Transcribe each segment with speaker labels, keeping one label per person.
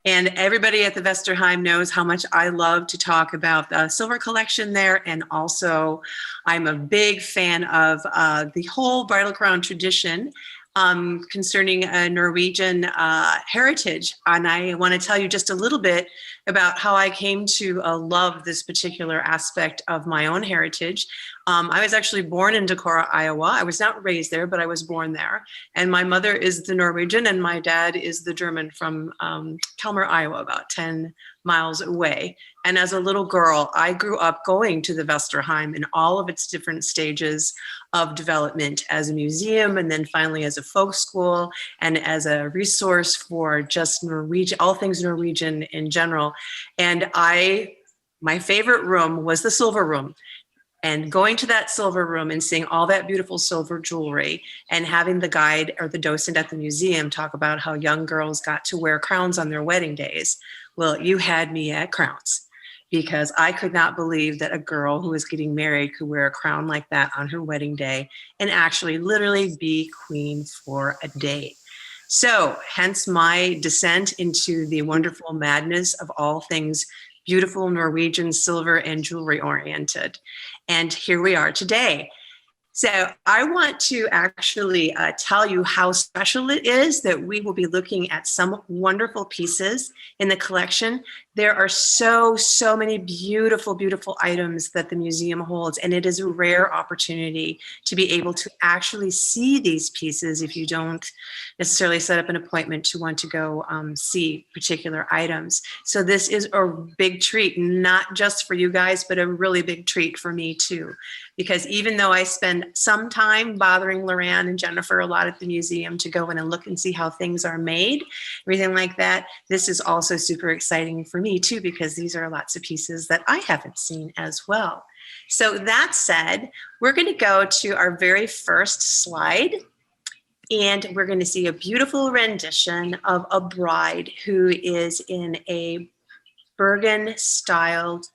Speaker 1: And everybody at the Vesterheim knows how much I love to talk about the silver collection there. And also, I'm a big fan of the whole bridal crown tradition concerning Norwegian heritage. And I want to tell you just a little bit about how I came to love this particular aspect of my own heritage. I was actually born in Decorah, Iowa. I was not raised there, but I was born there. And my mother is the Norwegian and my dad is the German from Kalmar, Iowa, about 10 miles away. And as a little girl, I grew up going to the Vesterheim in all of its different stages of development as a museum, and then finally as a folk school and as a resource for just Norwegian, all things Norwegian in general. And my favorite room was the silver room. And going to that silver room and seeing all that beautiful silver jewelry and having the guide or the docent at the museum talk about how young girls got to wear crowns on their wedding days. Well, you had me at crowns, because I could not believe that a girl who was getting married could wear a crown like that on her wedding day and actually literally be queen for a day. So hence my descent into the wonderful madness of all things beautiful Norwegian silver and jewelry oriented. And here we are today. So I want to actually tell you how special it is that we will be looking at some wonderful pieces in the collection. There are so many beautiful, beautiful items that the museum holds, and it is a rare opportunity to be able to actually see these pieces if you don't necessarily set up an appointment to want to go see particular items. So this is a big treat, not just for you guys, but a really big treat for me too. Because even though I spend some time bothering Loran and Jennifer a lot at the museum to go in and look and see how things are made, everything like that, this is also super exciting for me too, because these are lots of pieces that I haven't seen as well. So that said, we're going to go to our very first slide, and we're going to see a beautiful rendition of a bride who is in a Bergen styled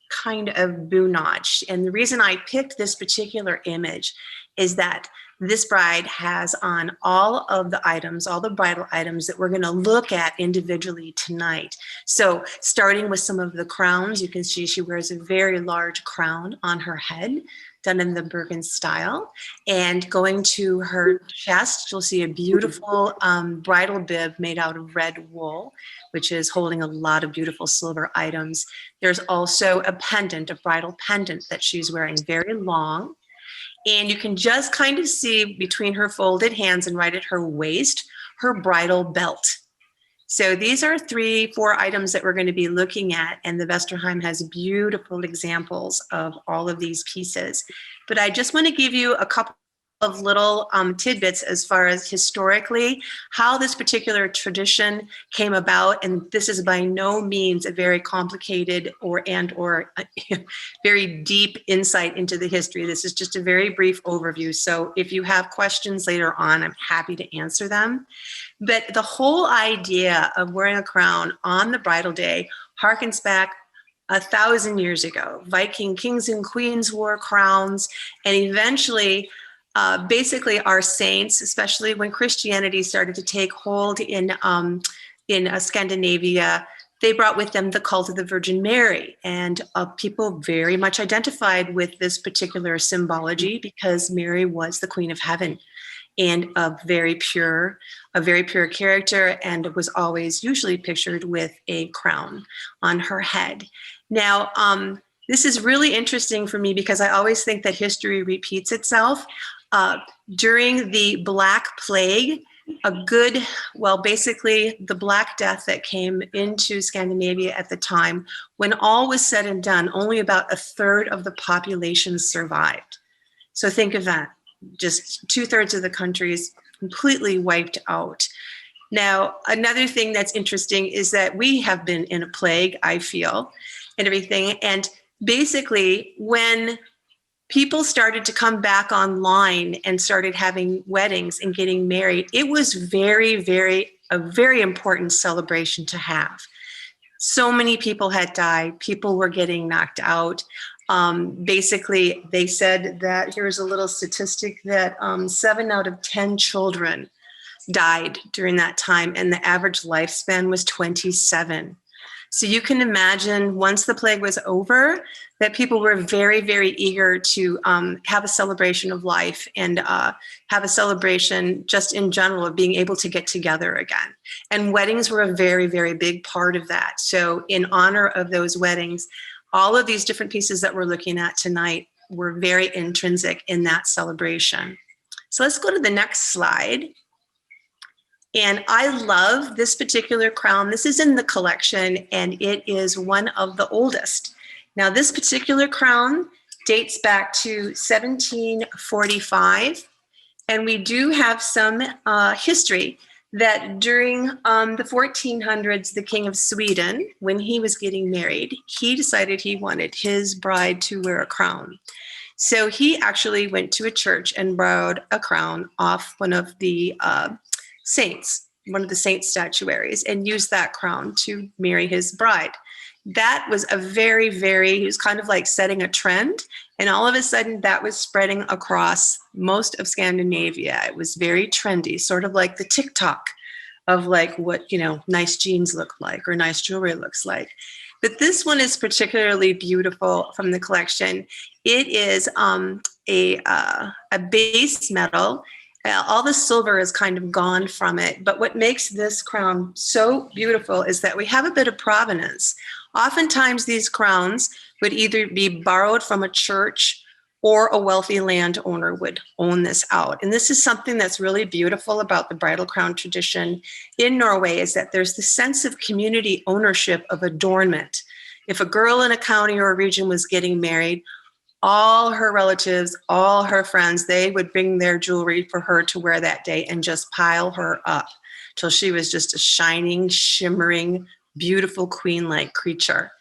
Speaker 1: kind of bunach. And the reason I picked this particular image is that this bride has on all of the items, all the bridal items that we're going to look at individually tonight. So starting with some of the crowns, you can see she wears a very large crown on her head, done in the Bergen style. And going to her chest, you'll see a beautiful bridal bib made out of red wool, which is holding a lot of beautiful silver items. There's also a pendant, a bridal pendant that she's wearing, very long. And you can just kind of see between her folded hands and right at her waist, her bridal belt. So these are 3-4 items that we're going to be looking at, and the Vesterheim has beautiful examples of all of these pieces. But I just want to give you a couple of little tidbits as far as historically how this particular tradition came about. And this is by no means a very complicated or very deep insight into the history. This is just a very brief overview. So if you have questions later on, I'm happy to answer them. But the whole idea of wearing a crown on the bridal day harkens back 1,000 years ago. Viking kings and queens wore crowns, and eventually basically our saints, especially when Christianity started to take hold in Scandinavia, they brought with them the cult of the Virgin Mary, and people very much identified with this particular symbology because Mary was the Queen of Heaven and a very pure character, and was always usually pictured with a crown on her head. Now, this is really interesting for me because I always think that history repeats itself. During the Black Plague, basically the Black Death that came into Scandinavia at the time, when all was said and done, only about 1/3 of the population survived. So think of that, just 2/3 of the country is completely wiped out. Now, another thing that's interesting is that we have been in a plague, I feel, and everything. And basically, when people started to come back online and started having weddings and getting married, it was a very important celebration to have. So many people had died. People were getting knocked out. Basically, they said that, here's a little statistic, that 7 out of 10 children died during that time, and the average lifespan was 27. So you can imagine once the plague was over, that people were very, very eager to have a celebration of life and have a celebration just in general of being able to get together again. And weddings were a very, very big part of that. So in honor of those weddings, all of these different pieces that we're looking at tonight were very intrinsic in that celebration. So let's go to the next slide. And I love this particular crown. This is in the collection, and it is one of the oldest. Now, this particular crown dates back to 1745, and we do have some history that during the 1400s, the King of Sweden, when he was getting married, he decided he wanted his bride to wear a crown. So he actually went to a church and borrowed a crown off one of the saints, one of the saint statuaries, and used that crown to marry his bride. That was a very, very, he was kind of like setting a trend. And all of a sudden that was spreading across most of Scandinavia. It was very trendy, sort of like the TikTok of like what, you know, nice jeans look like or nice jewelry looks like. But this one is particularly beautiful from the collection. It is a base metal. All the silver is kind of gone from it. But what makes this crown so beautiful is that we have a bit of provenance. Oftentimes these crowns would either be borrowed from a church or a wealthy landowner would own this out. And this is something that's really beautiful about the bridal crown tradition in Norway, is that there's the sense of community ownership of adornment. If a girl in a county or a region was getting married, all her relatives, all her friends, they would bring their jewelry for her to wear that day and just pile her up till she was just a shining, shimmering, beautiful queen-like creature.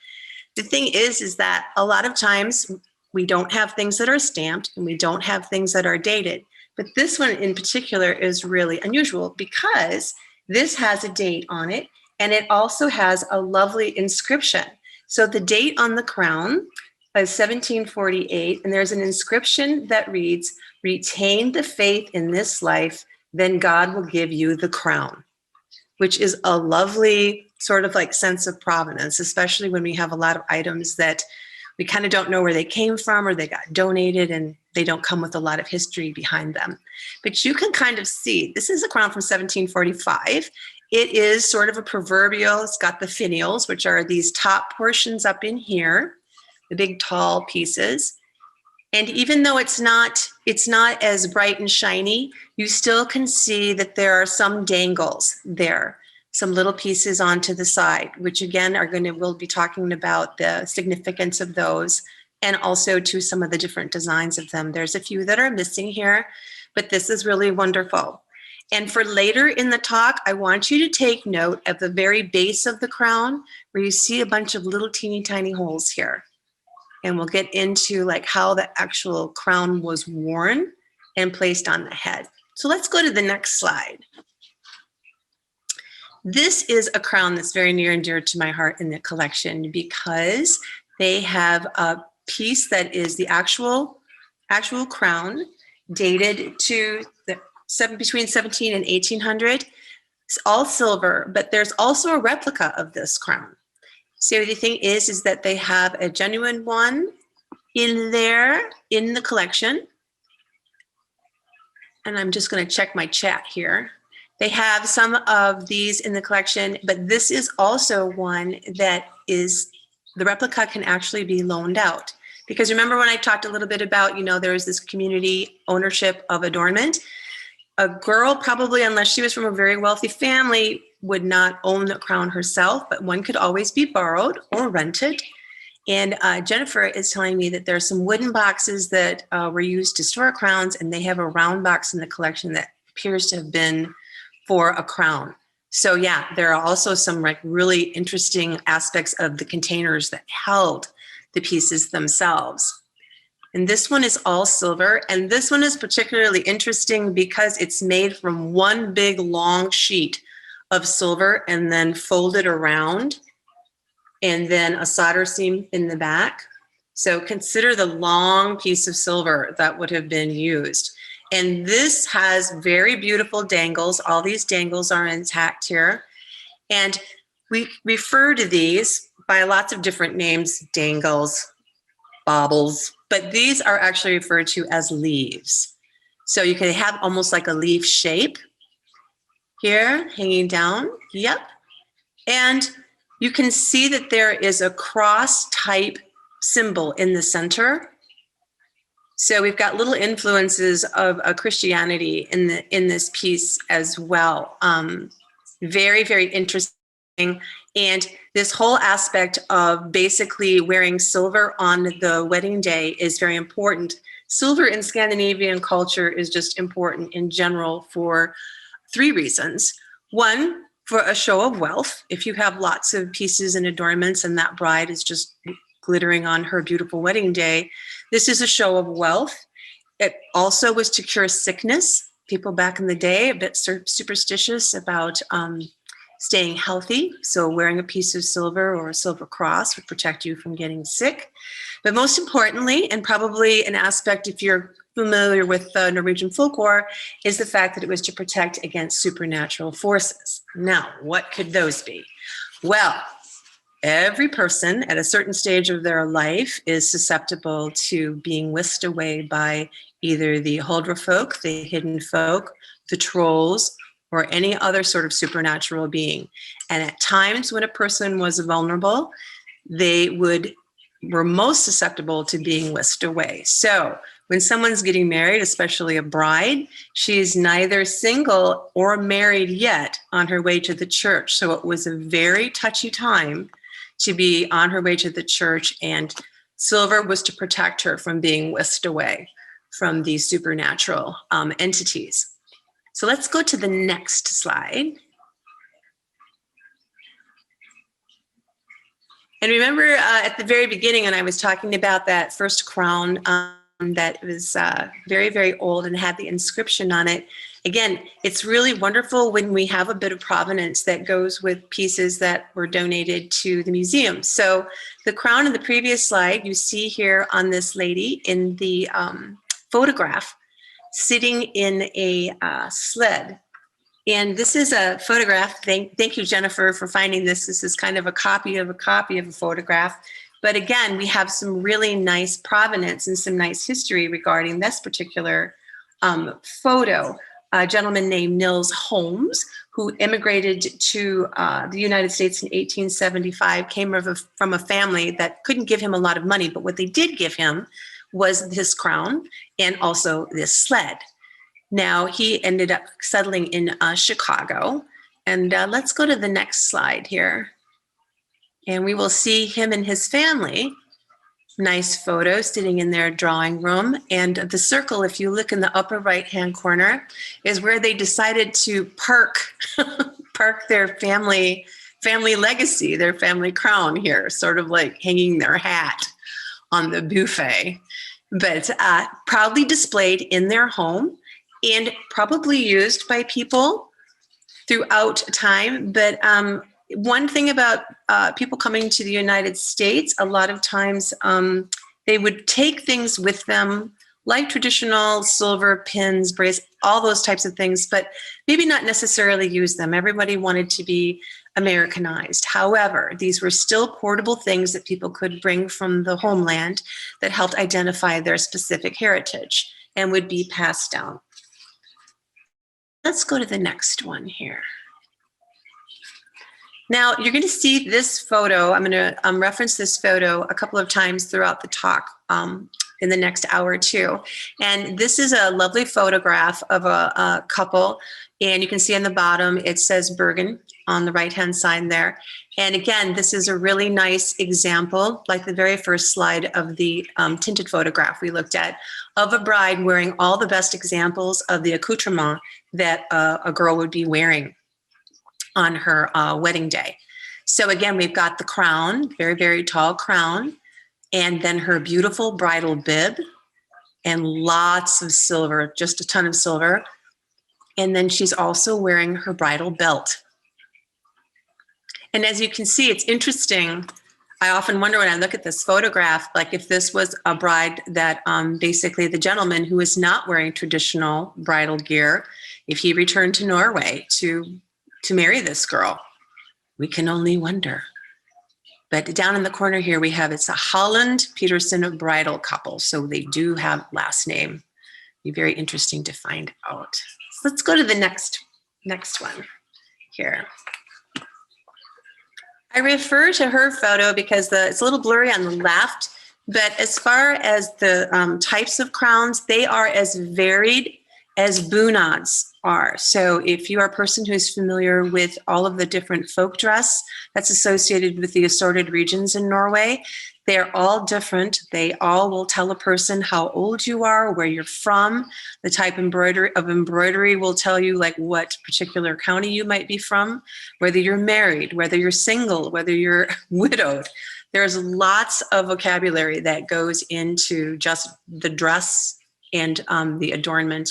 Speaker 1: The thing is that a lot of times we don't have things that are stamped and we don't have things that are dated. But this one in particular is really unusual because this has a date on it, and it also has a lovely inscription. So the date on the crown is 1748, and there's an inscription that reads, "Retain the faith in this life, then God will give you the crown," which is a lovely sort of like sense of provenance, especially when we have a lot of items that we kind of don't know where they came from or they got donated and they don't come with a lot of history behind them. But you can kind of see, this is a crown from 1745. It is sort of a proverbial, it's got the finials, which are these top portions up in here, the big tall pieces. And even though it's not as bright and shiny, you still can see that there are some dangles there, some little pieces onto the side, which again we'll be talking about the significance of those and also to some of the different designs of them. There's a few that are missing here, but this is really wonderful. And for later in the talk, I want you to take note of the very base of the crown where you see a bunch of little teeny tiny holes here. And we'll get into like how the actual crown was worn and placed on the head. So let's go to the next slide. This is a crown that's very near and dear to my heart in the collection because they have a piece that is the actual crown dated to between 17 and 1800. It's all silver, but there's also a replica of this crown. So the thing is that they have a genuine one in there in the collection. And I'm just going to check my chat here. They have some of these in the collection, but this is also one that is, the replica can actually be loaned out. Because remember when I talked a little bit about, there is this community ownership of adornment. A girl probably, unless she was from a very wealthy family, would not own the crown herself, but one could always be borrowed or rented. And Jennifer is telling me that there are some wooden boxes that were used to store crowns, and they have a round box in the collection that appears to have been for a crown. So yeah, there are also some like really interesting aspects of the containers that held the pieces themselves. And this one is all silver. And this one is particularly interesting because it's made from one big long sheet of silver and then folded around, and then a solder seam in the back. So consider the long piece of silver that would have been used. And this has very beautiful dangles. All these dangles are intact here. And we refer to these by lots of different names, dangles, baubles, but these are actually referred to as leaves. So you can have almost like a leaf shape here hanging down. Yep. And you can see that there is a cross type symbol in the center. So we've got little influences of Christianity in this piece as well. Very, very interesting. And this whole aspect of basically wearing silver on the wedding day is very important. Silver in Scandinavian culture is just important in general for 3 reasons. One, for a show of wealth. If you have lots of pieces and adornments and that bride is just glittering on her beautiful wedding day, this is a show of wealth. It also was to cure sickness. People back in the day, a bit superstitious about staying healthy. So wearing a piece of silver or a silver cross would protect you from getting sick. But most importantly, and probably an aspect if you're familiar with Norwegian folklore, is the fact that it was to protect against supernatural forces. Now, what could those be? Well, every person at a certain stage of their life is susceptible to being whisked away by either the Huldra folk, the hidden folk, the trolls, or any other sort of supernatural being. And at times when a person was vulnerable, they were most susceptible to being whisked away. So when someone's getting married, especially a bride, she's neither single or married yet on her way to the church. So it was a very touchy time to be on her way to the church, and silver was to protect her from being whisked away from these supernatural entities. So let's go to the next slide. And remember at the very beginning when I was talking about that first crown that was very, very old and had the inscription on it. Again, it's really wonderful when we have a bit of provenance that goes with pieces that were donated to the museum. So the crown in the previous slide, you see here on this lady in the photograph, sitting in a sled. And this is a photograph. Thank you, Jennifer, for finding this. This is kind of a copy of a photograph. But again, we have some really nice provenance and some nice history regarding this particular photo. A gentleman named Nils Holmes, who immigrated to the United States in 1875, came from a family that couldn't give him a lot of money, but what they did give him was this crown and also this sled. Now, he ended up settling in Chicago. And let's go to the next slide here. And we will see him and his family. Nice photo sitting in their drawing room. And the circle, if you look in the upper right-hand corner, is where they decided to park their family legacy, their family crown here, sort of like hanging their hat on the buffet. But proudly displayed in their home and probably used by people throughout time. But one thing about people coming to the United States, a lot of times they would take things with them, like traditional silver pins, bracelets, all those types of things, but maybe not necessarily use them. Everybody wanted to be Americanized. However, these were still portable things that people could bring from the homeland that helped identify their specific heritage and would be passed down. Let's go to the next one here. Now, you're going to see this photo. I'm going to reference this photo a couple of times throughout the talk in the next hour or two. And this is a lovely photograph of a couple. And you can see on the bottom, it says Bergen on the right-hand side there. And again, this is a really nice example, like the very first slide of the tinted photograph we looked at, of a bride wearing all the best examples of the accoutrement that a girl would be wearing on her wedding day. So again, we've got the crown, very, very tall crown, and then her beautiful bridal bib and lots of silver, just a ton of silver. And then she's also wearing her bridal belt. And as you can see, it's interesting. I often wonder when I look at this photograph, like if this was a bride that basically the gentleman who is not wearing traditional bridal gear, if he returned to Norway to marry this girl, we can only wonder. But down in the corner here, we have, it's a Holland Peterson bridal couple. So they do have last name. Be very interesting to find out. So let's go to the next one here. I refer to her photo because it's a little blurry on the left, but as far as the types of crowns, they are as varied as bunads are. So if you are a person who is familiar with all of the different folk dress that's associated with the assorted regions in Norway, they're all different. They all will tell a person how old you are, where you're from. The type of embroidery will tell you like what particular county you might be from, whether you're married, whether you're single, whether you're widowed. There's lots of vocabulary that goes into just the dress and the adornment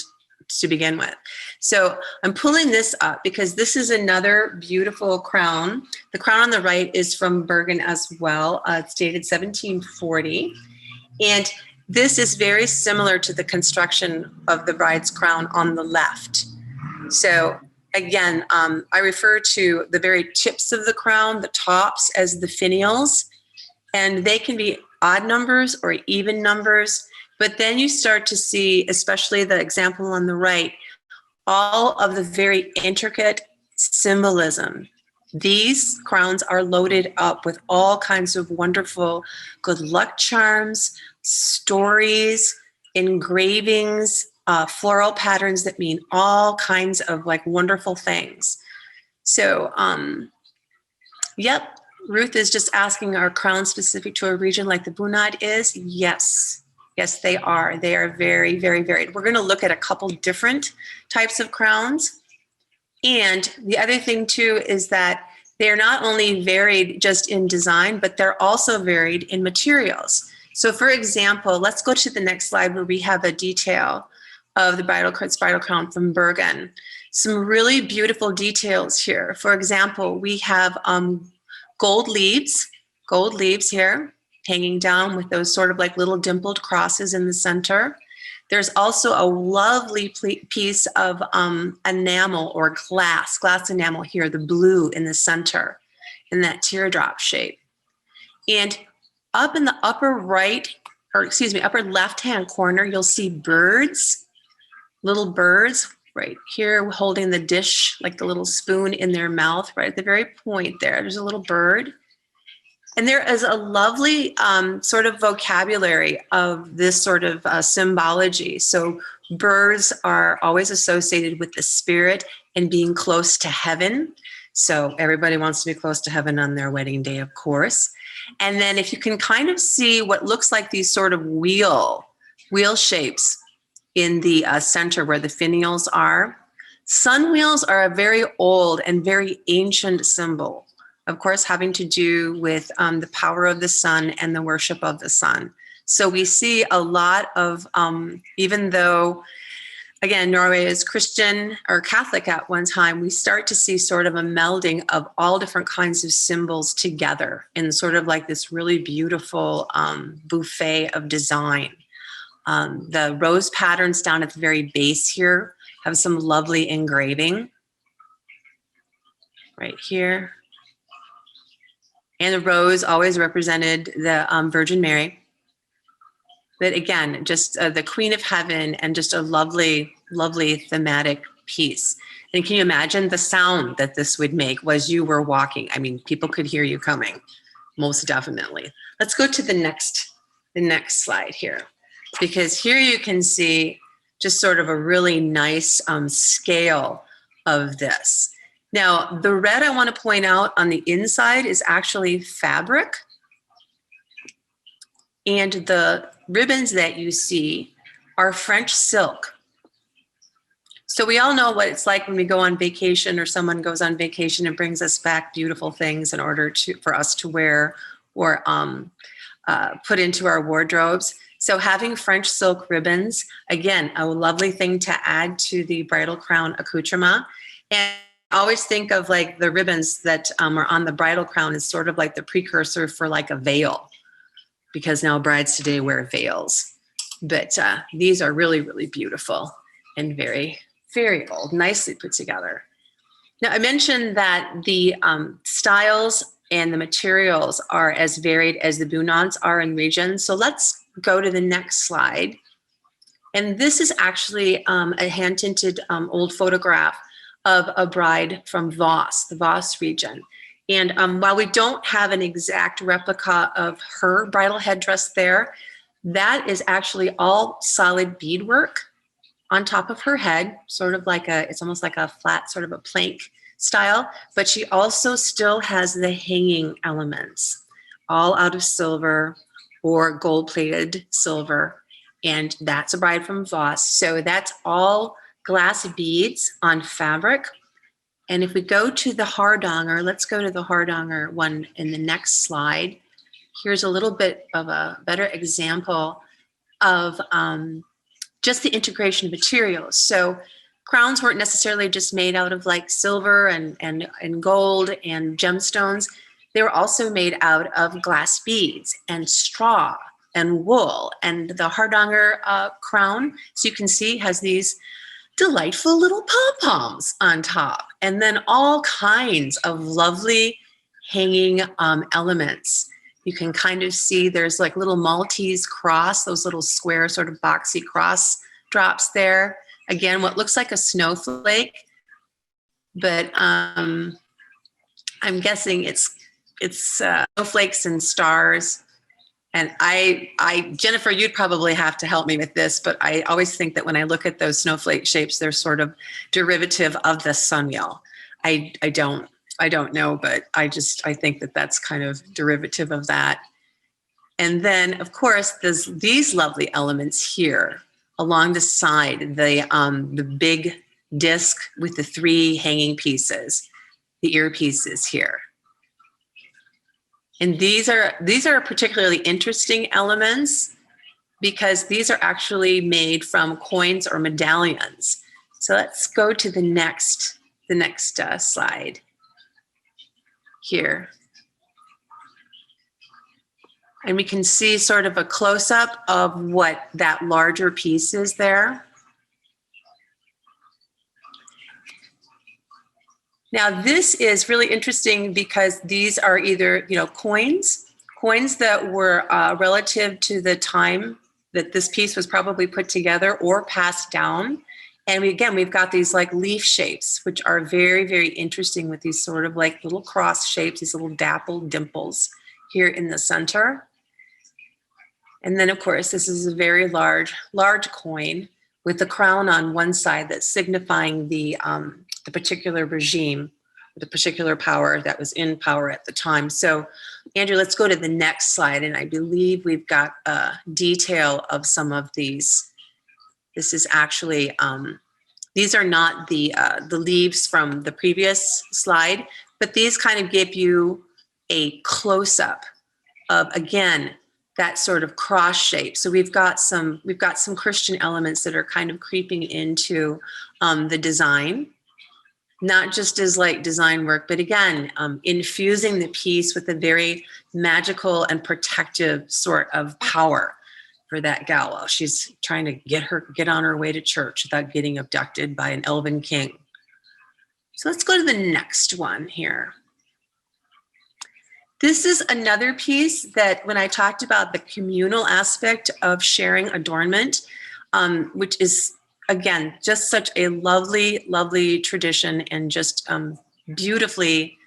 Speaker 1: to begin with. So I'm pulling this up because this is another beautiful crown. The crown on the right is from Bergen as well. It's dated 1740. And this is very similar to the construction of the bride's crown on the left. So again, I refer to the very tips of the crown, the tops, as the finials. And they can be odd numbers or even numbers. But then you start to see, especially the example on the right, all of the very intricate symbolism. These crowns are loaded up with all kinds of wonderful good luck charms, stories, engravings, floral patterns that mean all kinds of like wonderful things. So, yep, Ruth is just asking, are crowns specific to a region like the bunad is? Yes. Yes, they are. They are very, very varied. We're going to look at a couple different types of crowns. And the other thing too is that they're not only varied just in design, but they're also varied in materials. So for example, let's go to the next slide where we have a detail of the bridal crown from Bergen. Some really beautiful details here. For example, we have gold leaves here, hanging down with those sort of like little dimpled crosses in the center. There's also a lovely piece of enamel or glass enamel here, the blue in the center, in that teardrop shape. And up in the upper upper left-hand corner, you'll see birds, little birds right here holding the dish, like the little spoon in their mouth, right at the very point there. There's a little bird. And there is a lovely sort of vocabulary of this sort of symbology. So birds are always associated with the spirit and being close to heaven. So everybody wants to be close to heaven on their wedding day, of course. And then if you can kind of see what looks like these sort of wheel shapes in the center where the finials are, sun wheels are a very old and very ancient symbol. Of course, having to do with the power of the sun and the worship of the sun. So we see a lot of, even though, again, Norway is Christian or Catholic at one time, we start to see sort of a melding of all different kinds of symbols together in sort of like this really beautiful buffet of design. The rose patterns down at the very base here have some lovely engraving right here. And the rose always represented the Virgin Mary. But again, just the Queen of Heaven and just a lovely, lovely thematic piece. And can you imagine the sound that this would make as you were walking? I mean, people could hear you coming, most definitely. Let's go to the next slide here, because here you can see just sort of a really nice scale of this. Now, the red I want to point out on the inside is actually fabric. And the ribbons that you see are French silk. So we all know what it's like when we go on vacation or someone goes on vacation and brings us back beautiful things in order for us to wear or put into our wardrobes. So having French silk ribbons, again, a lovely thing to add to the bridal crown accoutrement. And always think of like the ribbons that are on the bridal crown as sort of like the precursor for like a veil, because now brides today wear veils. But these are really, really beautiful and very, very old, nicely put together. Now, I mentioned that the styles and the materials are as varied as the bunades are in region. So let's go to the next slide. And this is actually a hand-tinted old photograph of a bride from Voss, the Voss region. And while we don't have an exact replica of her bridal headdress there, that is actually all solid beadwork on top of her head, sort of like it's almost like a flat, sort of a plank style, but she also still has the hanging elements, all out of silver or gold-plated silver. And that's a bride from Voss. So that's all glass beads on fabric. And if we go to the hardanger, let's go to the hardanger one in the next slide. Here's a little bit of a better example of just the integration of materials. So crowns weren't necessarily just made out of like silver and gold and gemstones. They were also made out of glass beads and straw and wool. And the hardanger crown, so you can see, has these delightful little pom-poms on top, and then all kinds of lovely hanging elements. You can kind of see there's like little Maltese cross, those little square sort of boxy cross drops there. Again, what looks like a snowflake, but I'm guessing it's snowflakes and stars. And Jennifer, you'd probably have to help me with this, but I always think that when I look at those snowflake shapes, they're sort of derivative of the sunwheel. I don't know, but I think that that's kind of derivative of that. And then, of course, there's these lovely elements here along the side, the big disc with the 3 hanging pieces, the earpieces here. And these are particularly interesting elements because these are actually made from coins or medallions. So let's go to the next slide here. And we can see sort of a close-up of what that larger piece is there. Now, this is really interesting because these are either, coins that were relative to the time that this piece was probably put together or passed down. And we've got these like leaf shapes, which are very, very interesting with these sort of like little cross shapes, these little dappled dimples here in the center. And then, of course, this is a very large coin with the crown on one side that's signifying the particular regime, the particular power that was in power at the time. So, Andrew, let's go to the next slide. And I believe we've got a detail of some of these. This is actually, these are not the leaves from the previous slide, but these kind of give you a close-up of, again, that sort of cross shape. So we've got some Christian elements that are kind of creeping into the design, not just as like design work, but again, infusing the piece with a very magical and protective sort of power for that gal while she's trying to get on her way to church without getting abducted by an elven king. So let's go to the next one here. This is another piece that when I talked about the communal aspect of sharing adornment, which is, again, just such a lovely, lovely tradition and just beautifully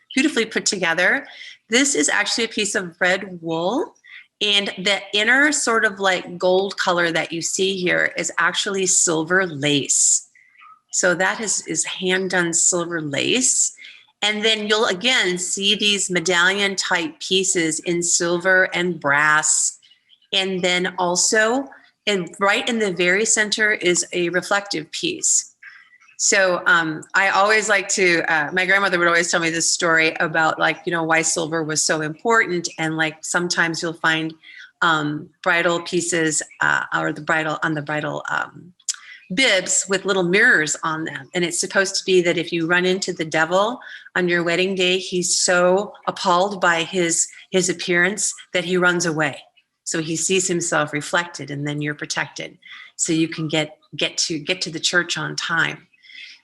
Speaker 1: put together. This is actually a piece of red wool, and the inner sort of like gold color that you see here is actually silver lace. So that is hand-done silver lace. And then you'll again see these medallion type pieces in silver and brass. And then also, and right in the very center is a reflective piece. So I always like to, my grandmother would always tell me this story about why silver was so important. And like sometimes you'll find bridal pieces or on the bridal bibs with little mirrors on them. And it's supposed to be that if you run into the devil on your wedding day, he's so appalled by his appearance that he runs away. So he sees himself reflected, and then you're protected. So you can get to the church on time.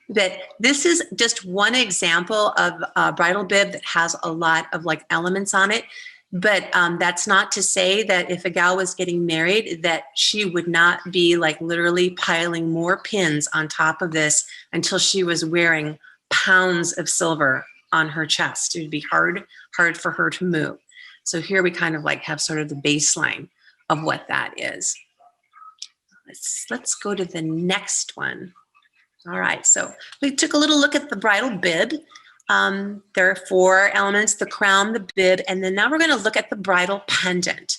Speaker 1: But this is just one example of a bridal bib that has a lot of like elements on it. But that's not to say that if a gal was getting married, that she would not be like literally piling more pins on top of this until she was wearing pounds of silver on her chest. It would be hard for her to move. So here we kind of like have sort of the baseline of what that is. Let's go to the next one. All right, so we took a little look at the bridal bib. There are 4 elements: the crown, the bib, and then now we're going to look at the bridal pendant.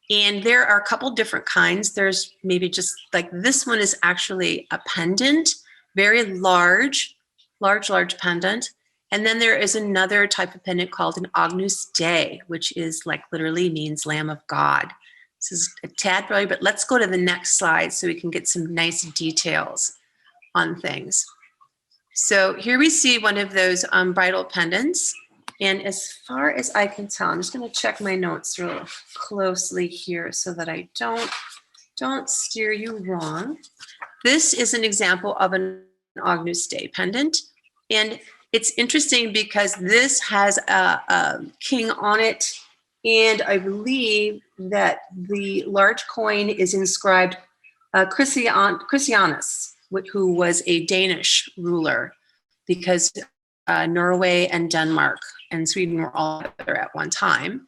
Speaker 1: And there are a couple different kinds. There's maybe just like this one is actually a pendant, very large pendant. And then there is another type of pendant called an Agnus Dei, which is like literally means Lamb of God. This is a tad brilliant, but let's go to the next slide so we can get some nice details on things. So here we see one of those bridal pendants. And as far as I can tell, I'm just going to check my notes real closely here so that I don't steer you wrong. This is an example of an Agnus Dei pendant. And it's interesting because this has a king on it. And I believe that the large coin is inscribed Christianus, who was a Danish ruler, because Norway and Denmark and Sweden were all together at one time.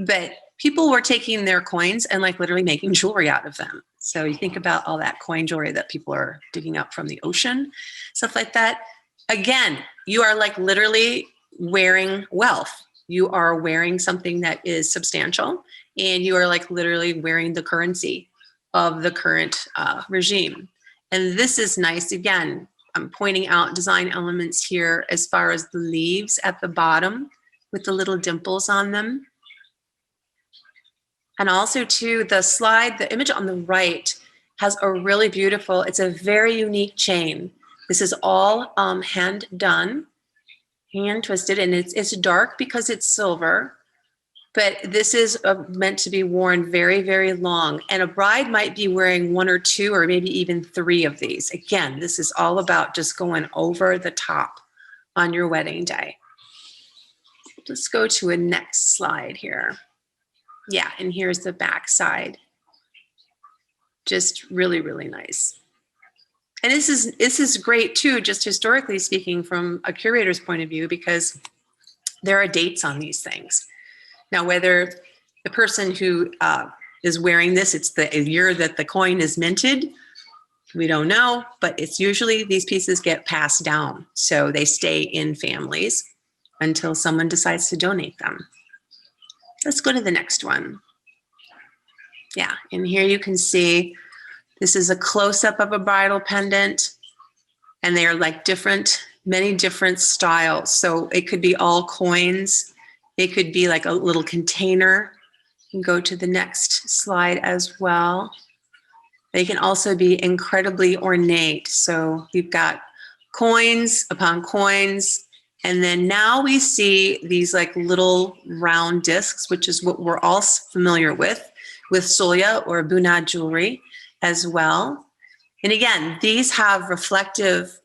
Speaker 1: But people were taking their coins and like literally making jewelry out of them. So you think about all that coin jewelry that people are digging up from the ocean, stuff like that. Again, you are like literally wearing wealth. You are wearing something that is substantial, and you are like literally wearing the currency of the current regime. And this is nice. Again, I'm pointing out design elements here as far as the leaves at the bottom with the little dimples on them. And also too, the image on the right has a really beautiful, it's a very unique chain. This is all hand done, hand twisted, and it's dark because it's silver. But this is meant to be worn very, very long. And a bride might be wearing 1 or 2 or maybe even 3 of these. Again, this is all about just going over the top on your wedding day. Let's go to a next slide here. Yeah, and here's the back side. Just really, really nice. And this is great too, just historically speaking from a curator's point of view, because there are dates on these things. Now, whether the person who is wearing this, it's the year that the coin is minted, we don't know, but it's usually these pieces get passed down. So they stay in families until someone decides to donate them. Let's go to the next one. Yeah, and here you can see this is a close-up of a bridal pendant, and they are like many different styles. So it could be all coins. It could be like a little container. You can go to the next slide as well. They can also be incredibly ornate. So you've got coins upon coins. And then now we see these like little round discs, which is what we're all familiar with Solia or Bunad jewelry as well. And again, these have reflective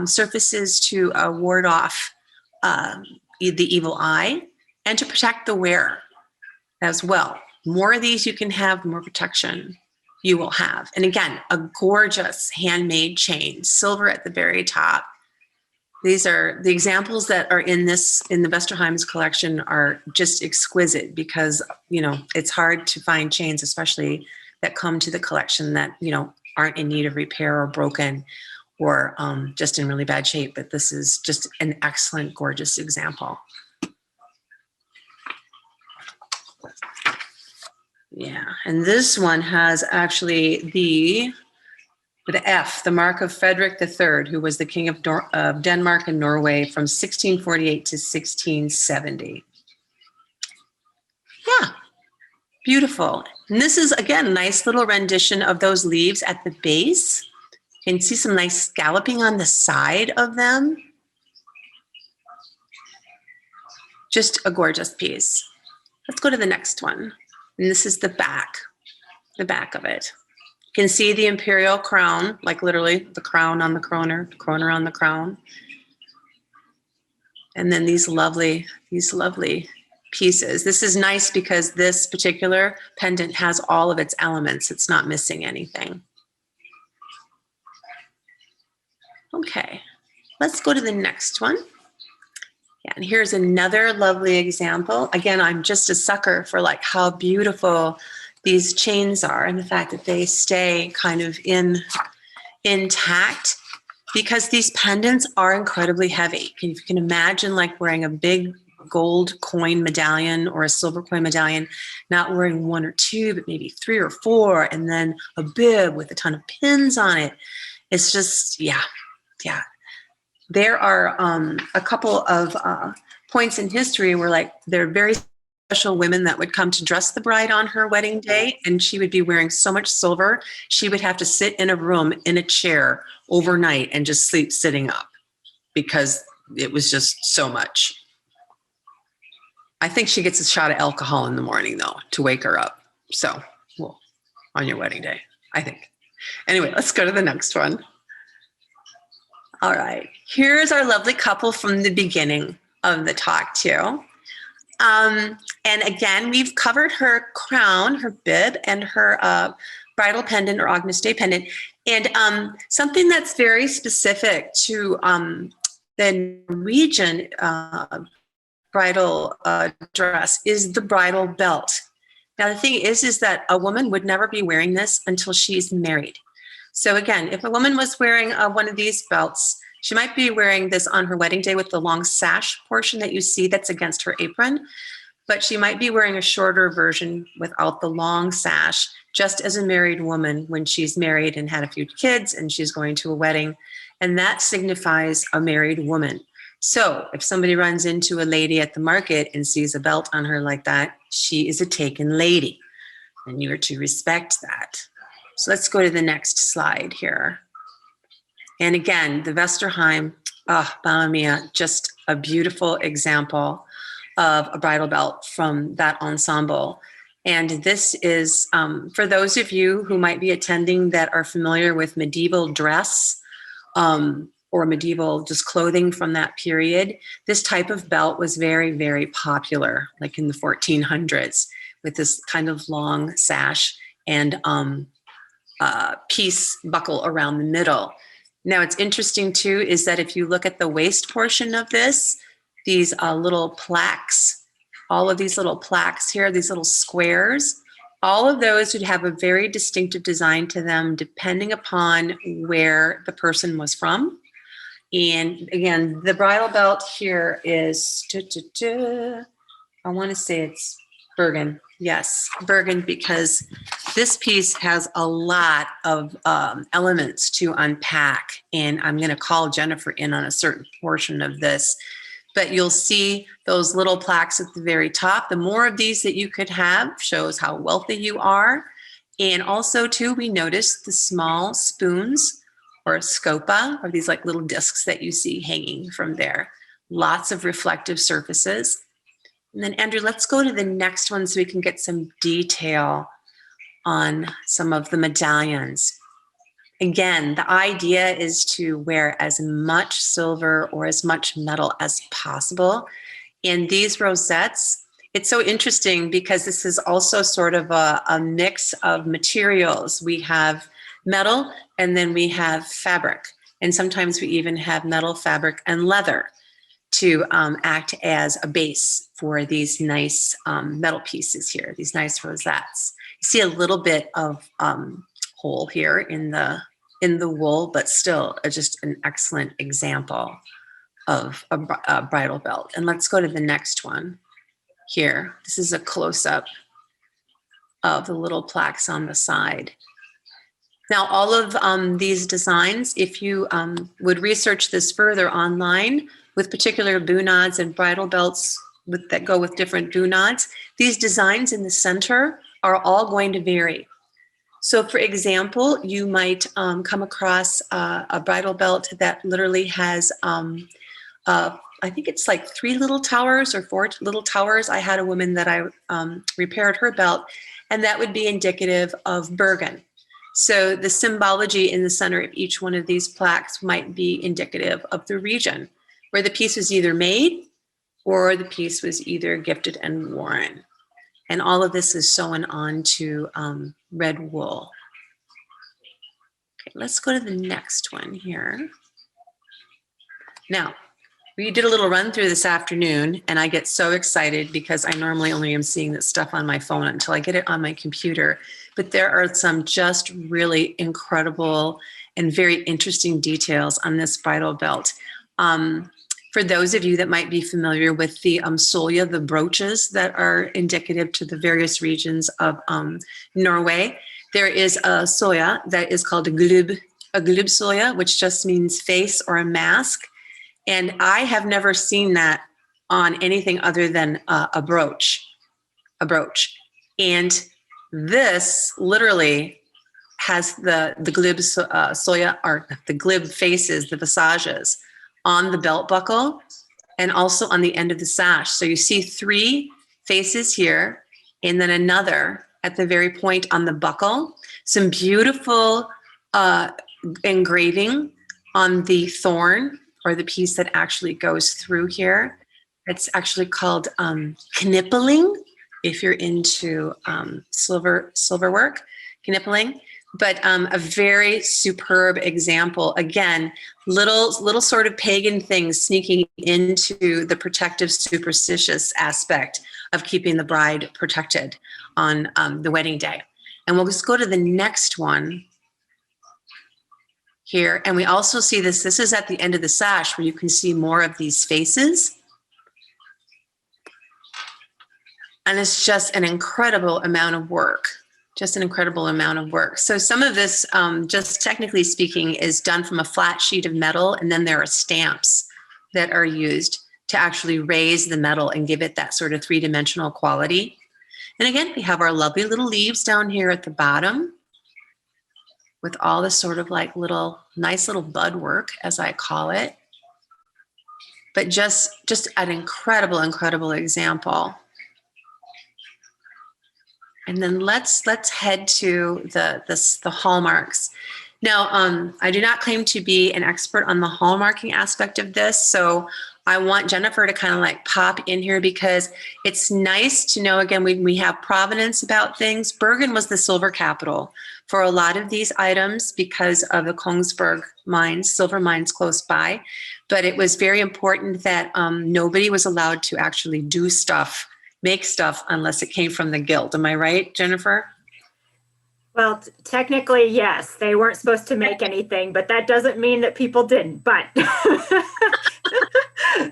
Speaker 1: surfaces to ward off the evil eye and to protect the wearer as well. More of these you can have, the more protection you will have. And again, a gorgeous handmade chain, silver at the very top. These are the examples that are in the Vesterheim's collection are just exquisite because, you know, it's hard to find chains, especially that come to the collection that, you know, aren't in need of repair or broken or just in really bad shape. But this is just an excellent, gorgeous example. Yeah, and this one has actually the F, the mark of Frederick III, who was the king of Denmark and Norway from 1648 to 1670. Yeah, beautiful. And this is, again, a nice little rendition of those leaves at the base. And see some nice scalloping on the side of them. Just a gorgeous piece. Let's go to the next one. And this is the back of it. You can see the imperial crown, like literally the crown on the kroner, kroner on the crown. And then these lovely pieces. This is nice because this particular pendant has all of its elements. It's not missing anything. Okay, let's go to the next one. Yeah, and here's another lovely example. Again, I'm just a sucker for like how beautiful these chains are and the fact that they stay kind of intact, because these pendants are incredibly heavy. If you can imagine like wearing a big gold coin medallion or a silver coin medallion, not wearing one or two, but maybe 3 or 4, and then a bib with a ton of pins on it. It's just, yeah. There are a couple of points in history where like there are very special women that would come to dress the bride on her wedding day, and she would be wearing so much silver, she would have to sit in a room in a chair overnight and just sleep sitting up because it was just so much. I think she gets a shot of alcohol in the morning though to wake her up. So, well, on your wedding day, I think. Anyway, let's go to the next one. All right, here's our lovely couple from the beginning of the talk too. And again, we've covered her crown, her bib, and her bridal pendant or Agnus Dei pendant. And something that's very specific to the Norwegian bridal dress is the bridal belt. Now, the thing is that a woman would never be wearing this until she's married. So again, if a woman was wearing one of these belts, she might be wearing this on her wedding day with the long sash portion that you see that's against her apron, but she might be wearing a shorter version without the long sash, just as a married woman when she's married and had a few kids and she's going to a wedding, and that signifies a married woman. So if somebody runs into a lady at the market and sees a belt on her like that, she is a taken lady, and you are to respect that. So let's go to the next slide here. And again, the Vesterheim, Mamma Mia, just a beautiful example of a bridal belt from that ensemble. And this is, for those of you who might be attending that are familiar with medieval dress or medieval just clothing from that period, this type of belt was very, very popular, like in the 1400s, with this kind of long sash and piece buckle around the middle. Now, it's interesting too, is that if you look at the waist portion of this, these little plaques, all of these little plaques here, these little squares, all of those would have a very distinctive design to them depending upon where the person was from. And again, the bridal belt here is, I want to say it's Bergen. Yes, Bergen, because this piece has a lot of elements to unpack, and I'm going to call Jennifer in on a certain portion of this. But you'll see those little plaques at the very top. The more of these that you could have shows how wealthy you are. And also, too, we noticed the small spoons or scopa, or these like little discs that you see hanging from there. Lots of reflective surfaces. And then, Andrew, let's go to the next one so we can get some detail on some of the medallions. Again, the idea is to wear as much silver or as much metal as possible. In these rosettes, it's so interesting because this is also sort of a mix of materials. We have metal and then we have fabric. And sometimes we even have metal, fabric, and leather to act as a base for these nice metal pieces here, these nice rosettes. You see a little bit of hole here in the wool, but still just an excellent example of a bridal belt. And let's go to the next one here. This is a close-up of the little plaques on the side. Now, all of these designs, if you would research this further online with particular bunads and bridal belts that go with different bunads, these designs in the center are all going to vary. So for example, you might come across a bridal belt that literally has, I think it's like 3 little towers or 4 little towers. I had a woman that I repaired her belt, and that would be indicative of Bergen. So the symbology in the center of each one of these plaques might be indicative of the region where the piece was either made or the piece was either gifted and worn. And all of this is sewn onto red wool. Okay, let's go to the next one here. Now, we did a little run through this afternoon, and I get so excited because I normally only am seeing this stuff on my phone until I get it on my computer. But there are some just really incredible and very interesting details on this bridal belt. For those of you that might be familiar with the solja, the brooches that are indicative to the various regions of Norway, there is a solja that is called a glubb solja, which just means face or a mask. And I have never seen that on anything other than a brooch. And this literally has the glubb solja, or the glubb faces, the visages, on the belt buckle and also on the end of the sash. So you see 3 faces here and then another at the very point on the buckle. Some beautiful engraving on the thorn, or the piece that actually goes through here. It's actually called knippeling, if you're into silver work, knippeling. But a very superb example. Again, little sort of pagan things sneaking into the protective, superstitious aspect of keeping the bride protected on the wedding day. And we'll just go to the next one here. And we also see this is at the end of the sash where you can see more of these faces. And it's just an incredible amount of work. So some of this, just technically speaking, is done from a flat sheet of metal, and then there are stamps that are used to actually raise the metal and give it that sort of 3-dimensional quality. And again, we have our lovely little leaves down here at the bottom with all this sort of like nice little bud work, as I call it. But just an incredible example. And then let's head to the hallmarks. Now, I do not claim to be an expert on the hallmarking aspect of this, so I want Jennifer to kind of like pop in here because it's nice to know, again, we have provenance about things. Bergen was the silver capital for a lot of these items because of the Kongsberg mines, silver mines close by. But it was very important that nobody was allowed to actually make stuff unless it came from the guild. Am I right, Jennifer?
Speaker 2: Well, technically, yes. They weren't supposed to make anything, but that doesn't mean that people didn't. But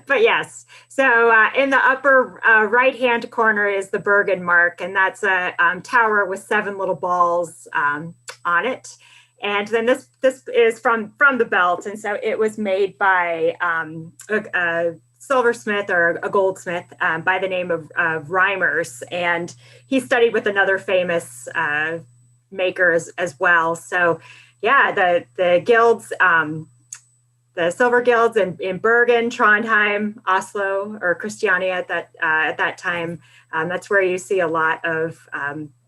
Speaker 2: but yes. So in the upper right-hand corner is the Bergen mark, and that's a tower with 7 little balls on it. And then this is from the belt, and so it was made by a silversmith or a goldsmith by the name of Reimers, and he studied with another famous makers as well. So yeah, the guilds, the silver guilds in Bergen, Trondheim, Oslo, or Christiania at that time, that's where you see a lot of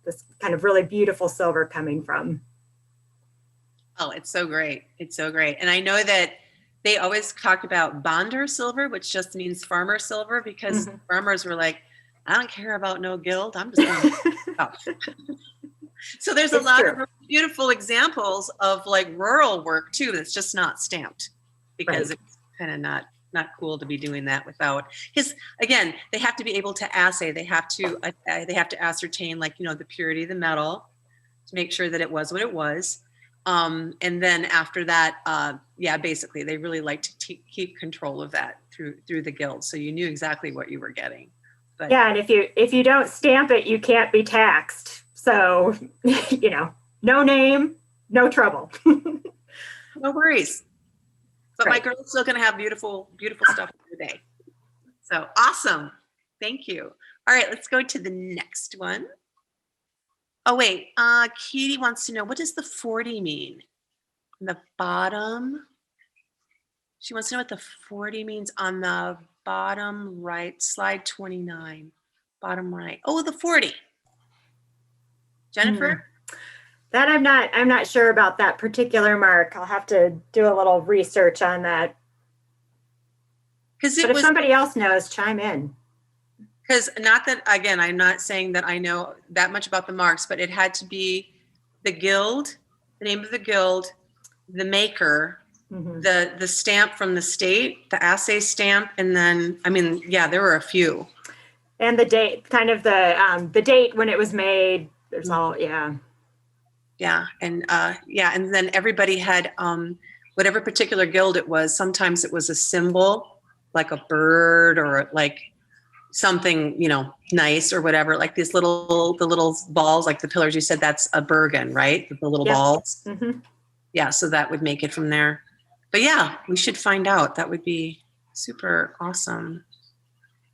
Speaker 2: this kind of really beautiful silver coming from.
Speaker 1: Oh, it's so great. And I know that they always talk about bonder silver, which just means farmer silver, because farmers were like, I don't care about no guild. I'm just going to So there's a lot of beautiful examples of like rural work too that's just not stamped, because it's kind of not cool to be doing that without, because again, they have to be able to assay. They have to ascertain, like, the purity of the metal to make sure that it was what it was. And then after that, basically they really like to keep control of that through the guild. So you knew exactly what you were getting. But
Speaker 2: yeah, and if you don't stamp it, you can't be taxed. So, no name, no trouble.
Speaker 1: No worries. But my girl's still going to have beautiful stuff today. So awesome. Thank you. All right, let's go to the next one. Oh, wait, Katie wants to know, what does the 40 mean? On the bottom? She wants to know what the 40 means on the bottom right, slide 29, bottom right. Oh, the 40. Jennifer?
Speaker 2: That I'm not sure about that particular mark. I'll have to do a little research on that.
Speaker 1: Because
Speaker 2: But if somebody else knows, chime in.
Speaker 1: Because not that, again, I'm not saying that I know that much about the marks, but it had to be the guild, the name of the guild, the maker, the stamp from the state, the assay stamp, and then, I mean, yeah, there were a few.
Speaker 2: And the date, kind of the date when it was made. There's all, yeah.
Speaker 1: Yeah, and then everybody had whatever particular guild it was. Sometimes it was a symbol, like a bird or like something, you know, nice or whatever, like the little balls, like the pillars, you said that's a Bergen, right? The little balls. Yeah, so that would make it from there. But yeah, we should find out. That would be super awesome.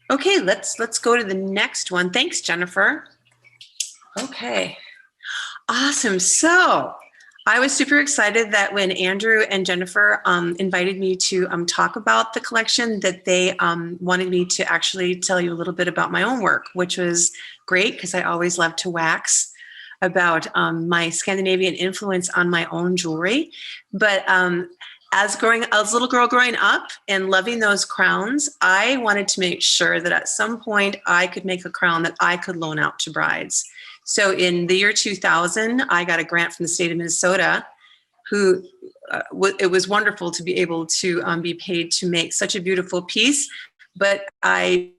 Speaker 1: Okay, let's go to the next one. Thanks, Jennifer. Okay, awesome. So I was super excited that when Andrew and Jennifer invited me to talk about the collection, that they wanted me to actually tell you a little bit about my own work, which was great because I always love to wax about my Scandinavian influence on my own jewelry. But as a little girl growing up and loving those crowns, I wanted to make sure that at some point I could make a crown that I could loan out to brides. So in the year 2000, I got a grant from the state of Minnesota, it was wonderful to be able to be paid to make such a beautiful piece, but I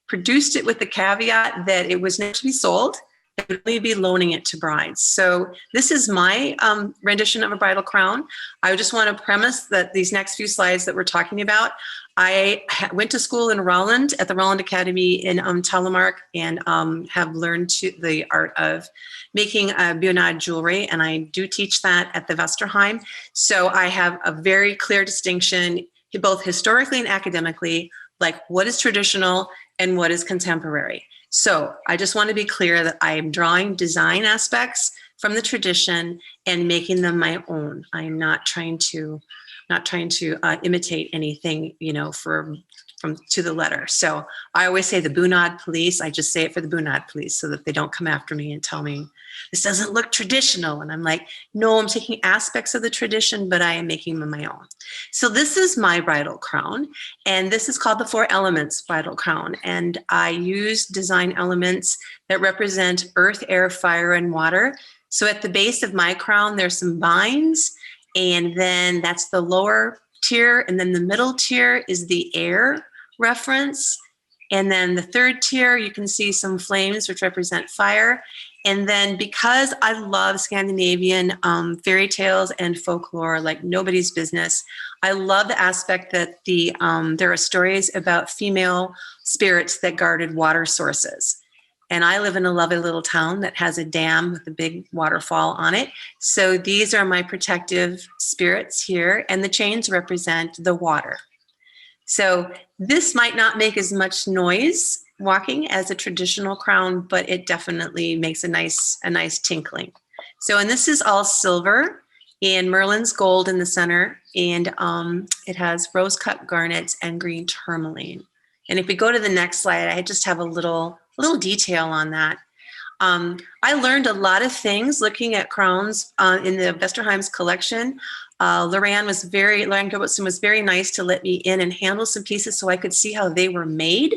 Speaker 1: produced it with the caveat that it was not to be sold. I would only be loaning it to brides. So this is my rendition of a bridal crown. I just want to premise that these next few slides that we're talking about, I went to school in Roland at the Roland Academy in Telemark and have learned the art of making Bucheit jewelry, and I do teach that at the Vesterheim. So I have a very clear distinction, both historically and academically, like what is traditional and what is contemporary. So I just want to be clear that I am drawing design aspects from the tradition and making them my own. I'm not trying to imitate anything, you know, from to the letter. So I always say the Bucheit police. I just say it for the Bucheit police so that they don't come after me and tell me this doesn't look traditional. And I'm like, no, I'm taking aspects of the tradition, but I am making them my own. So this is my bridal crown, and this is called the 4 Elements bridal crown. And I use design elements that represent earth, air, fire, and water. So at the base of my crown, there's some vines, and then that's the lower tier, and then the middle tier is the air reference. And then the third tier, you can see some flames, which represent fire. And then because I love Scandinavian fairy tales and folklore like nobody's business, I love the aspect that there are stories about female spirits that guarded water sources. And I live in a lovely little town that has a dam with a big waterfall on it. So these are my protective spirits here, and the chains represent the water. So this might not make as much noise walking as a traditional crown, but it definitely makes a nice tinkling. So, and this is all silver and Merlin's gold in the center, and it has rose cut garnets and green tourmaline. And if we go to the next slide, I just have a little detail on that. I learned a lot of things looking at crowns in the Vesterheim's collection. Lorraine Gilbertson was very nice to let me in and handle some pieces so I could see how they were made.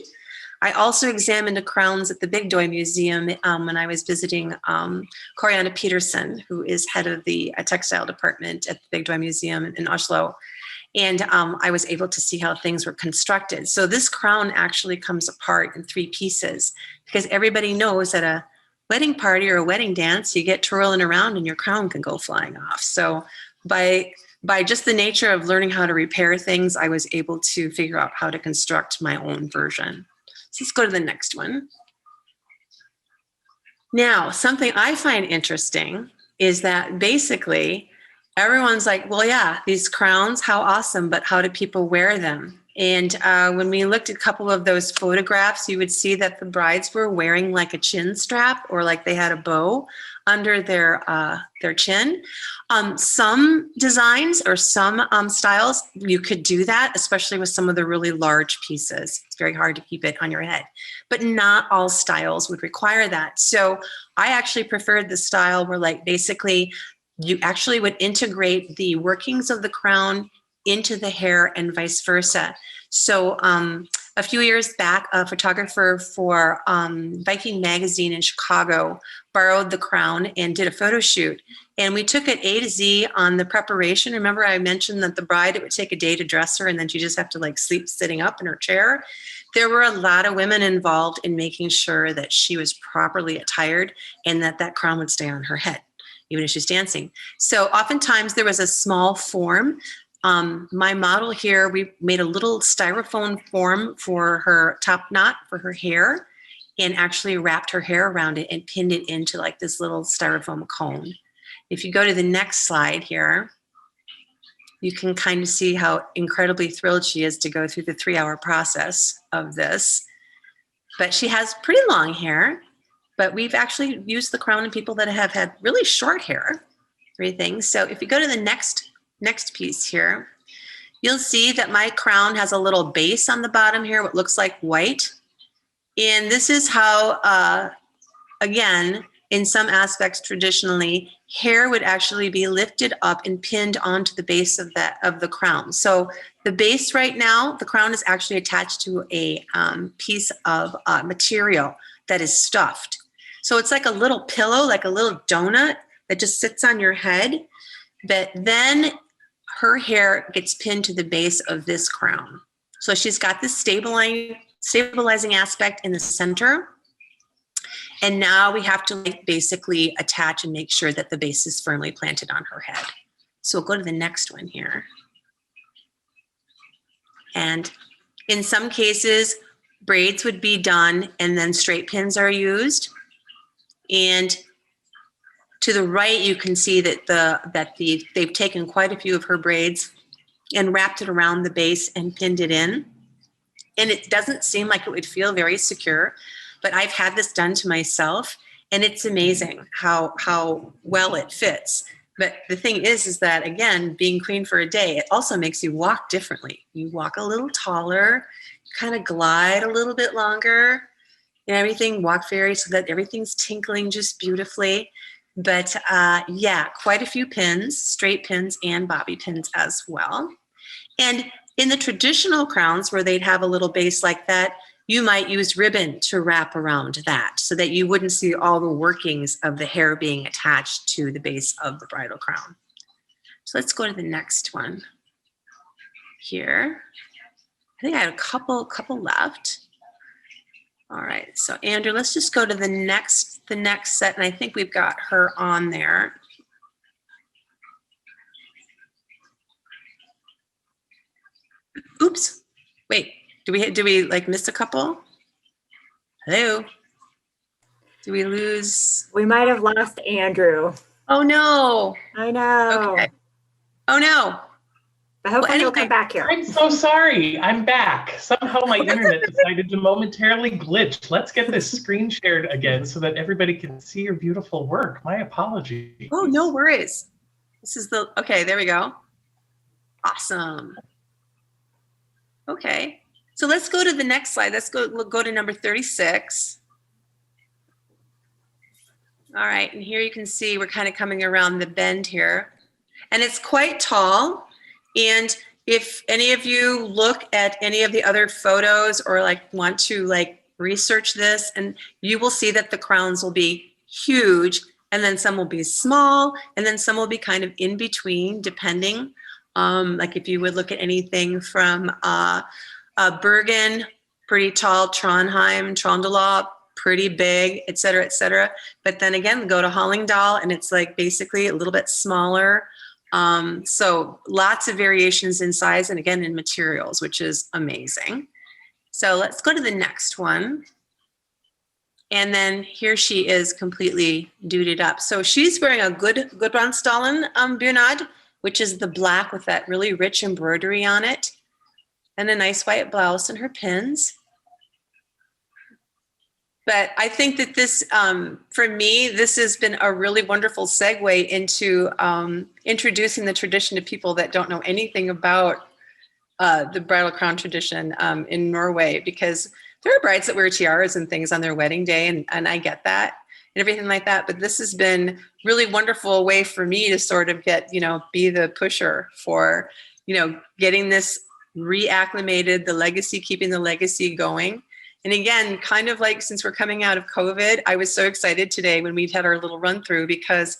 Speaker 1: I also examined the crowns at the Big Doy Museum when I was visiting Corianne Peterson, who is head of the textile department at the Big Doy Museum in Oslo. And I was able to see how things were constructed. So this crown actually comes apart in 3 pieces because everybody knows at a wedding party or a wedding dance, you get twirling around and your crown can go flying off. So by just the nature of learning how to repair things, I was able to figure out how to construct my own version. So let's go to the next one. Now, something I find interesting is that basically everyone's like, well, yeah, these crowns, how awesome, but how do people wear them? And when we looked at a couple of those photographs, you would see that the brides were wearing like a chin strap or like they had a bow under their chin. Some designs or some styles, you could do that, especially with some of the really large pieces. It's very hard to keep it on your head, but not all styles would require that. So I actually preferred the style where like basically you actually would integrate the workings of the crown into the hair and vice versa. So a few years back, a photographer for Viking magazine in Chicago borrowed the crown and did a photo shoot. And we took it A to Z on the preparation. Remember I mentioned that the bride, it would take a day to dress her and then she just have to like sleep sitting up in her chair. There were a lot of women involved in making sure that she was properly attired and that that crown would stay on her head, even if she's dancing. So oftentimes there was a small form. My model here, we made a little styrofoam form for her top knot for her hair and actually wrapped her hair around it and pinned it into like this little styrofoam cone. If you go to the next slide here, you can kind of see how incredibly thrilled she is to go through the 3-hour process of this. But she has pretty long hair, but we've actually used the crown in people that have had really short hair, 3 things. So if you go to the next piece here, you'll see that my crown has a little base on the bottom here, what looks like white. And this is how, again, in some aspects traditionally, hair would actually be lifted up and pinned onto the base of the crown. So the base right now, the crown is actually attached to a piece of material that is stuffed. So it's like a little pillow, like a little donut that just sits on your head. But then her hair gets pinned to the base of this crown. So she's got this stabilizing aspect in the center. And now we have to like basically attach and make sure that the base is firmly planted on her head. So we'll go to the next one here. And in some cases, braids would be done and then straight pins are used. And to the right, you can see that they've taken quite a few of her braids and wrapped it around the base and pinned it in. And it doesn't seem like it would feel very secure, but I've had this done to myself and it's amazing how well it fits. But the thing is that again, being queen for a day, it also makes you walk differently. You walk a little taller, kind of glide a little bit longer and everything, walk fairy so that everything's tinkling just beautifully. But yeah, quite a few pins, straight pins and bobby pins as well. And in the traditional crowns where they'd have a little base like that, you might use ribbon to wrap around that so that you wouldn't see all the workings of the hair being attached to the base of the bridal crown. So let's go to the next one here. I think I have a couple left. All right, so Andrew, let's just go to the next set, and I think we've got her on there. Oops, wait, do we like miss a couple? Hello? Do we lose?
Speaker 2: We might have lost Andrew.
Speaker 1: Oh no.
Speaker 2: I know.
Speaker 1: Okay. Oh no.
Speaker 2: But hopefully he'll come back here.
Speaker 3: I'm so sorry. I'm back. Somehow my internet decided to momentarily glitch. Let's get this screen shared again so that everybody can see your beautiful work. My apologies.
Speaker 1: Oh, no worries. This is okay, there we go. Awesome. Okay, so let's go to the next slide. Let's go to number 36. All right, and here you can see we're kind of coming around the bend here. And it's quite tall. And if any of you look at any of the other photos or like want to like research this, and you will see that the crowns will be huge and then some will be small and then some will be kind of in between depending. Like if you would look at anything from Bergen, pretty tall, Trondheim, Trøndelag, pretty big, et cetera, et cetera. But then again, go to Hallingdal and it's like basically a little bit smaller. So lots of variations in size and again in materials, which is amazing. So let's go to the next one. And then here she is completely duded up. So she's wearing a Gudbrandsdalen bunad, which is the black with that really rich embroidery on it. and a nice white blouse and her pins. But I think that this, for me, this has been a really wonderful segue into introducing the tradition to people that don't know anything about the bridal crown tradition in Norway, because there are brides that wear tiaras and things on their wedding day, and I get that and everything like that. But this has been really wonderful way for me to sort of get, be the pusher for, getting this reacclimated, the legacy, keeping the legacy going. And again, kind of like since we're coming out of COVID, I was so excited today when we had our little run through, because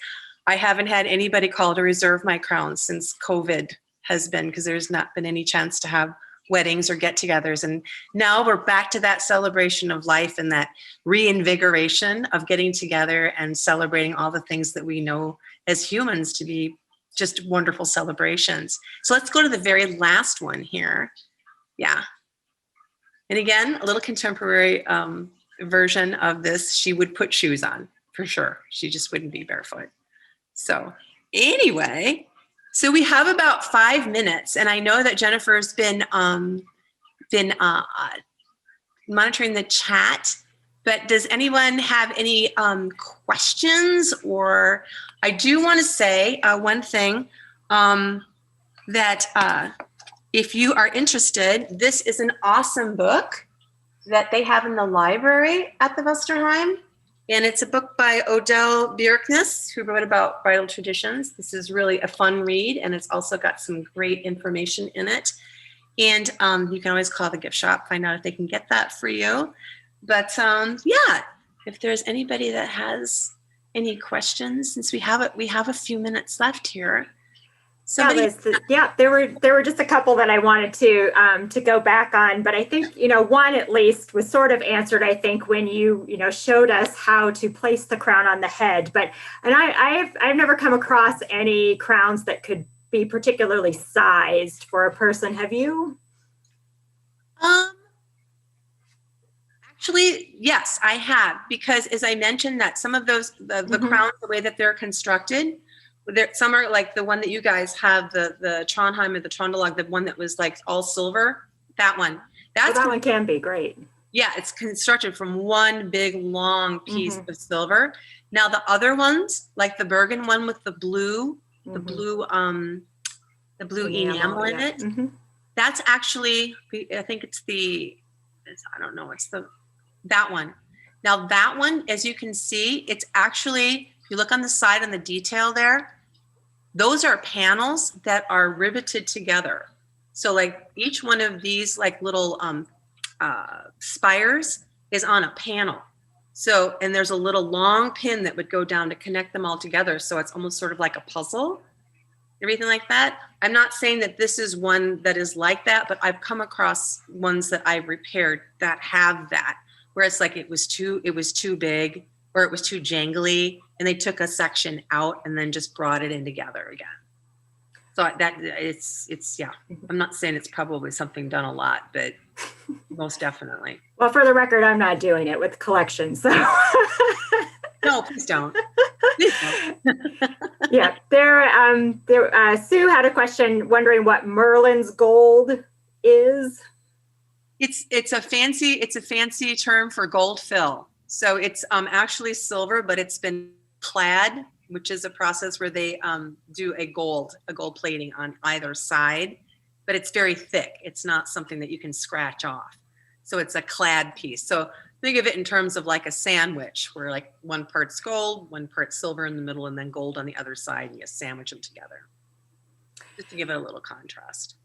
Speaker 1: I haven't had anybody call to reserve my crown since COVID has been, because there's not been any chance to have weddings or get-togethers. And now we're back to that celebration of life and that reinvigoration of getting together and celebrating all the things that we know as humans to be just wonderful celebrations. So let's go to the very last one here. Yeah. And again, a little contemporary version of this. She would put shoes on for sure. She just wouldn't be barefoot. So anyway, so we have about 5 minutes, and I know that Jennifer's been monitoring the chat. But does anyone have any questions? Or I do want to say one thing that. If you are interested, this is an awesome book that they have in the library at the Vesterheim. And it's a book by Odell Bjerknes, who wrote about bridal traditions. This is really a fun read, and it's also got some great information in it. And you can always call the gift shop, find out if they can get that for you. But yeah, if there's anybody that has any questions, since we have a few minutes left here.
Speaker 2: There were just a couple that I wanted to go back on, but I think one at least was sort of answered. I think when you showed us how to place the crown on the head, and I've never come across any crowns that could be particularly sized for a person. Have you?
Speaker 1: Actually, yes, I have, because as I mentioned that some of those the crowns, the way that they're constructed. Some are like the one that you guys have, the Trondheim or the Trondelag, the one that was like all silver. That one.
Speaker 2: That one can be great.
Speaker 1: Yeah, it's constructed from one big long piece of silver. Now the other ones, like the Bergen one with the blue enamel in it. That's actually, I think it's that one. Now that one, as you can see, it's actually, if you look on the side on the detail there, those are panels that are riveted together. So like each one of these like little spires is on a panel. So, and there's a little long pin that would go down to connect them all together. So it's almost sort of like a puzzle, everything like that. I'm not saying that this is one that is like that, but I've come across ones that I've repaired that have that, where it's like it was too big, or it was too jangly, and they took a section out and then just brought it in together again. So that it's yeah. I'm not saying it's probably something done a lot, but most definitely.
Speaker 2: Well, for the record, I'm not doing it with collections. So.
Speaker 1: No, please don't. Please don't.
Speaker 2: Yeah, Sue had a question wondering what Merlin's gold is.
Speaker 1: It's a fancy term for gold fill. So it's actually silver, but it's been clad, which is a process where they do a gold plating on either side, but it's very thick. It's not something that you can scratch off. So it's a clad piece. So think of it in terms of like a sandwich, where like one part's gold, one part silver in the middle, and then gold on the other side, and you sandwich them together. Just to give it a little contrast.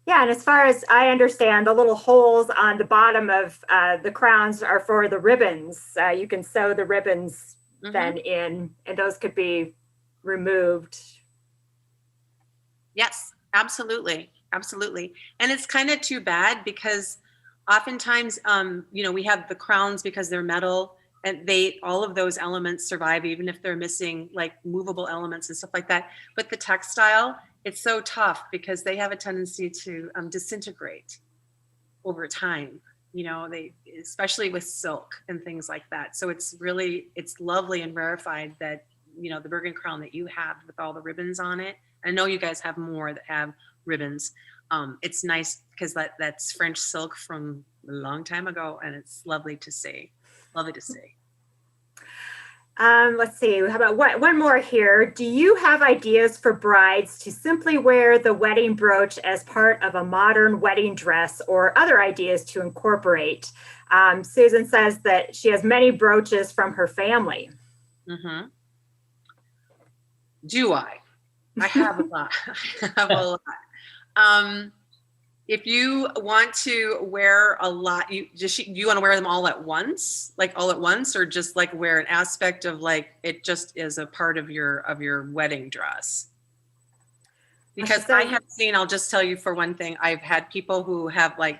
Speaker 2: Yeah, and as far as I understand, the little holes on the bottom of the crowns are for the ribbons. You can sew the ribbons then in, and those could be removed.
Speaker 1: Yes, absolutely. Absolutely. And it's kind of too bad, because oftentimes, we have the crowns because they're metal, and all of those elements survive, even if they're missing like movable elements and stuff like that. But the textile, it's so tough because they have a tendency to disintegrate over time. Especially with silk and things like that. So it's lovely and rarefied that, the Bergen crown that you have with all the ribbons on it. I know you guys have more that have ribbons. It's nice because that's French silk from a long time ago, and it's lovely to see. Lovely to see.
Speaker 2: Let's see, how about one more here. Do you have ideas for brides to simply wear the wedding brooch as part of a modern wedding dress, or other ideas to incorporate? Susan says that she has many brooches from her family.
Speaker 1: Mm-hmm. Do I? I have a lot. I have a lot. If you want to wear a lot, you want to wear them all at once, like all at once, or just like wear an aspect of like it just is a part of your wedding dress? Because I have seen, I'll just tell you for one thing, I've had people who have like,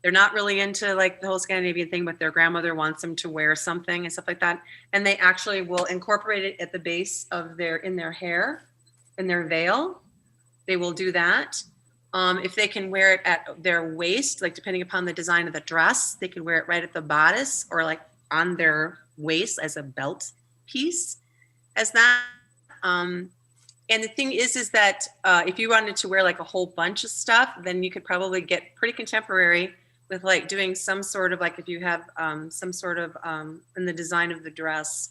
Speaker 1: they're not really into like the whole Scandinavian thing, but their grandmother wants them to wear something and stuff like that, and they actually will incorporate it at the base of in their hair, in their veil. They will do that. If they can wear it at their waist, like depending upon the design of the dress, they can wear it right at the bodice or like on their waist as a belt piece as that. And the thing is that if you wanted to wear like a whole bunch of stuff, then you could probably get pretty contemporary with like doing some sort of like, if you have some sort of in the design of the dress,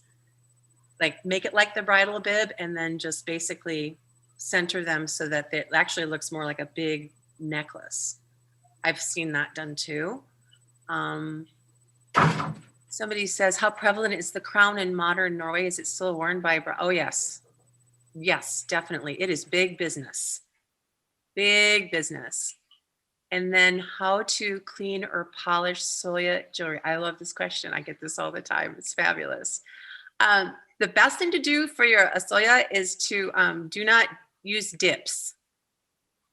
Speaker 1: like make it like the bridal bib and then just basically center them so that it actually looks more like a big necklace. I've seen that done too. Somebody says, how prevalent is the crown in modern Norway? Is it still worn by, oh yes. Yes, definitely. It is big business. Big business. And then how to clean or polish soya jewelry. I love this question. I get this all the time. It's fabulous. The best thing to do for your soya is to do not use dips.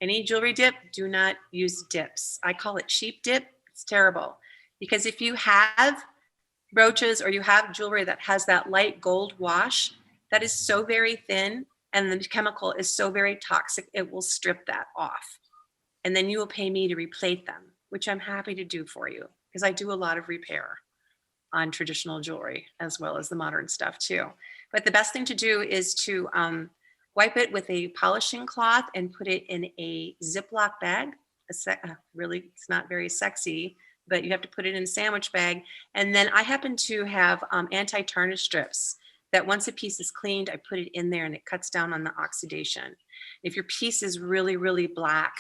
Speaker 1: Any jewelry dip, do not use dips. I call it cheap dip. It's terrible. Because if you have brooches or you have jewelry that has that light gold wash, that is so very thin and the chemical is so very toxic, it will strip that off. And then you will pay me to replate them, which I'm happy to do for you because I do a lot of repair on traditional jewelry as well as the modern stuff too. But the best thing to do is to wipe it with a polishing cloth and put it in a Ziploc bag. Really, it's not very sexy, but you have to put it in a sandwich bag. And then I happen to have anti-tarnish strips that once a piece is cleaned, I put it in there and it cuts down on the oxidation. If your piece is really, really black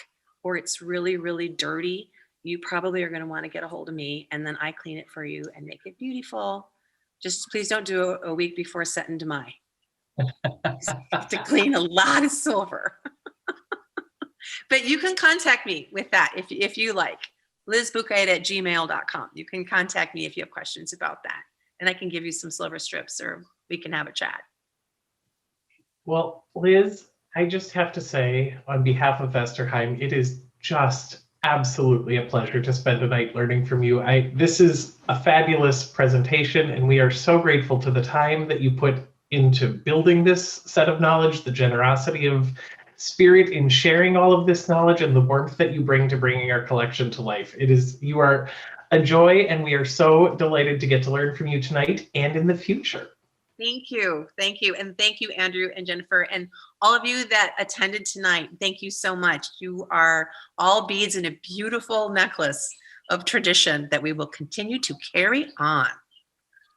Speaker 1: or it's really, really dirty, you probably are going to want to get a hold of me and then I clean it for you and make it beautiful. Just please don't do it a week before setting to my. To clean a lot of silver. But you can contact me with that if you like. lizbucheit@gmail.com. You can contact me if you have questions about that. And I can give you some silver strips or we can have a chat.
Speaker 3: Well, Liz, I just have to say on behalf of Vesterheim, it is just absolutely a pleasure to spend a night learning from you. This is a fabulous presentation and we are so grateful to the time that you put into building this set of knowledge, the generosity of spirit in sharing all of this knowledge and the warmth that you bring to bringing our collection to life. You are a joy and we are so delighted to get to learn from you tonight and in the future.
Speaker 1: Thank you. Thank you. And thank you, Andrew and Jennifer, and all of you that attended tonight. Thank you so much. You are all beads in a beautiful necklace of tradition that we will continue to carry on.